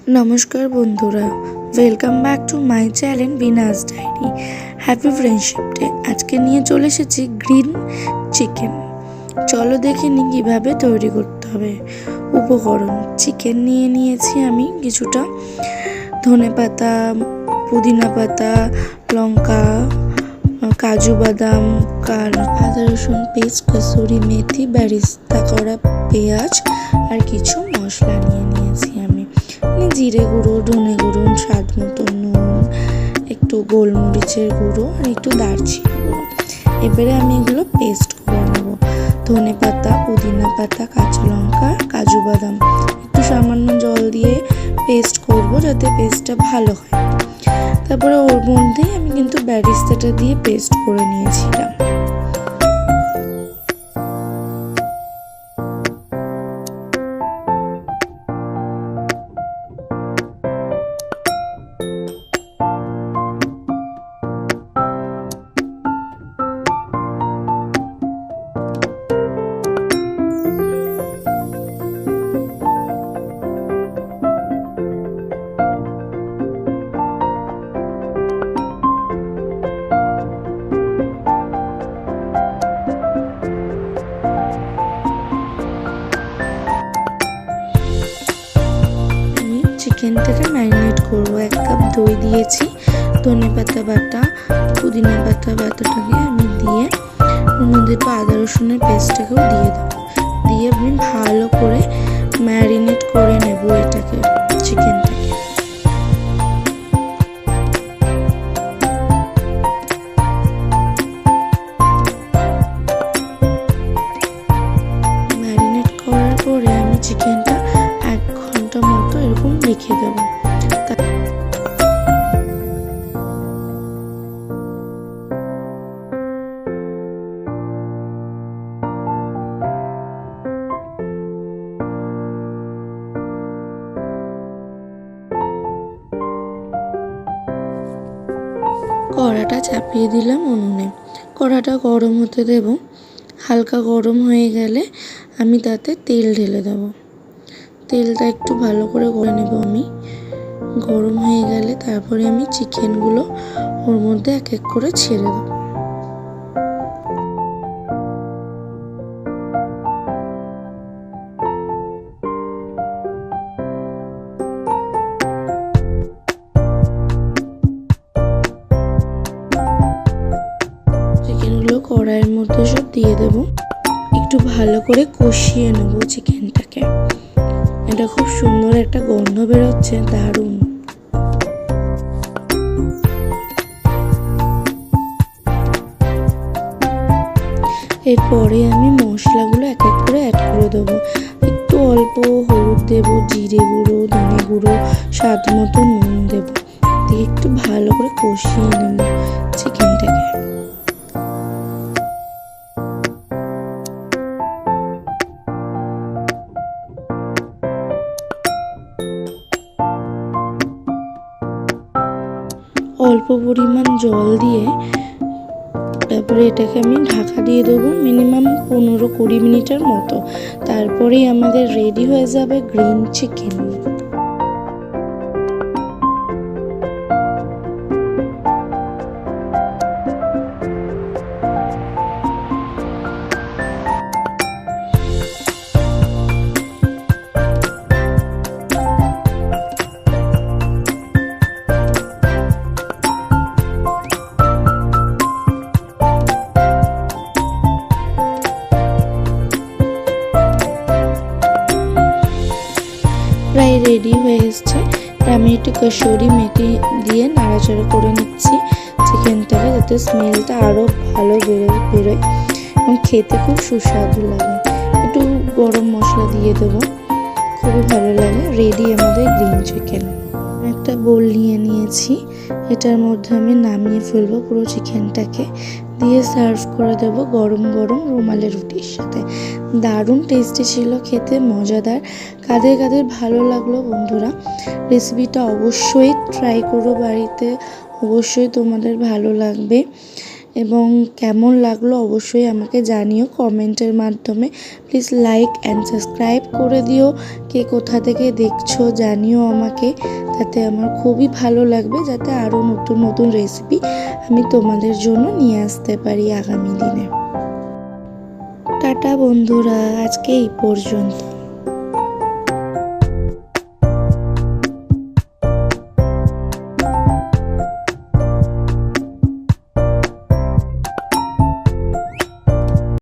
नमस्कार बंधुरा welcome back to my channel Bina's diary. Happy friendship day. आज के निये चले एसेछि ग्रीन चिकेन। चलो देखे नि किभाबे तैरी करते हबे। उपकरण चिकेन निये निয়েছি আমি কিছুটা, ধনে পাতা, পুদিনা পাতা, লঙ্কা, কাজু বাদাম, আদা রসুন পেস্ট, কসুরি মেথি, বেরেস্তা করা পেঁয়াজ আর কিছু মশলা নিয়েছি আমি, জিরে গুঁড়ো, ধনে গুঁড়ো, স্বাদ মতো নুন, একটু গোলমরিচের গুঁড়ো আর একটু দারচিনি গুঁড়ো। এবারে আমি এগুলো পেস্ট করে নেব। ধনে পাতা, পুদিনা পাতা, কাঁচা লঙ্কা, কাজু বাদাম একটু সামান্য জল দিয়ে পেস্ট করব যাতে পেস্টটা ভালো হয়। তারপরে ওর মধ্যেই আমি কিন্তু বেরেস্তাটা দিয়ে পেস্ট করে নিয়েছিলাম। চিকেনটাকে ম্যারিনেট করবো। 1 কাপ দই দিয়েছি, ধনে পাতা বাটা, পুদিনা পাতা বাটাটাকে আমি দিয়ে ওর মধ্যে একটু আদা রসুনের পেস্টটাকেও দিয়ে দেবো। দিয়ে আমি ভালো করে ম্যারিনেট করে নেব এটাকে, চিকেনটাকে। ম্যারিনেট করার পরে আমি চিকেনটা 1 ঘন্টা মতো এরকম রেখে দেবো। কড়াটা চাপিয়ে দিলাম উনুনে। কড়াটা গরম হতে দেব। হালকা গরম হয়ে গেলে আমি তাতে তেল ঢেলে দেব। তেলটা একটু ভালো করে গড়ে নেব আমি। গরম হয়ে গেলে তারপরে আমি চিকেনগুলো ওর মধ্যে এক এক করে ছেড়ে দেব। চিকেনগুলো কড়াইয়ের মধ্যে সব দিয়ে দেব। একটু ভালো করে কষিয়ে নেব চিকেনটাকে। এটা খুব সুন্দর একটা গন্ধ বেরোচ্ছে, দারুণ। এরপরে আমি মশলাগুলো এক এক করে অ্যাড করে দেবো। একটু অল্প হলুদ দেবো, জিরে গুঁড়ো, ধনে গুঁড়ো, স্বাদ মতো নুন দেবো। দিয়ে একটু ভালো করে কষিয়ে নেব চিকেনটাকে। অল্প পরিমাণ জল দিয়ে তারপরে এটাকে আমি ঢাকা দিয়ে দেবো মিনিমাম 15-20 মিনিটের মতো। তারপরেই আমাদের রেডি হয়ে যাবে গ্রিন চিকেন। প্রায় রেডি হয়ে এসছে। আমি একটু কসুরি মেথি দিয়ে নাড়াচাড়া করে নিচ্ছি চিকেনটাকে, যাতে স্মেলটা আরও ভালো বেরোয় এবং খেতে খুব সুস্বাদু লাগে। একটু গরম মশলা দিয়ে দেবো, খুবই ভালো লাগে। রেডি আমাদের গ্রিন চিকেন। একটা বোল নিয়ে নিয়েছি, এটার মধ্যে আমি নামিয়ে ফেলবো পুরো চিকেনটাকে, দিয়ে সার্ভ করে দেবো গরম গরম রুমালি রুটির সাথে। দারুণ টেস্টি ছিল খেতে, মজাদার। কাদের কাদের ভালো লাগলো বন্ধুরা, রেসিপিটা অবশ্যই ট্রাই করো বাড়িতে, অবশ্যই তোমাদের ভালো লাগবে। এবং কেমন লাগলো অবশ্যই আমাকে জানিও কমেন্টের মাধ্যমে। প্লিজ লাইক অ্যান্ড সাবস্ক্রাইব করে দিও। কে কোথা থেকে দেখছো জানিও আমাকে, তাতে আমার খুবই ভালো লাগবে, যাতে আরও নতুন নতুন রেসিপি আমি তোমাদের জন্য নিয়ে আসতে পারি আগামী দিনে। টাটা বন্ধুরা, আজকে এই পর্যন্ত।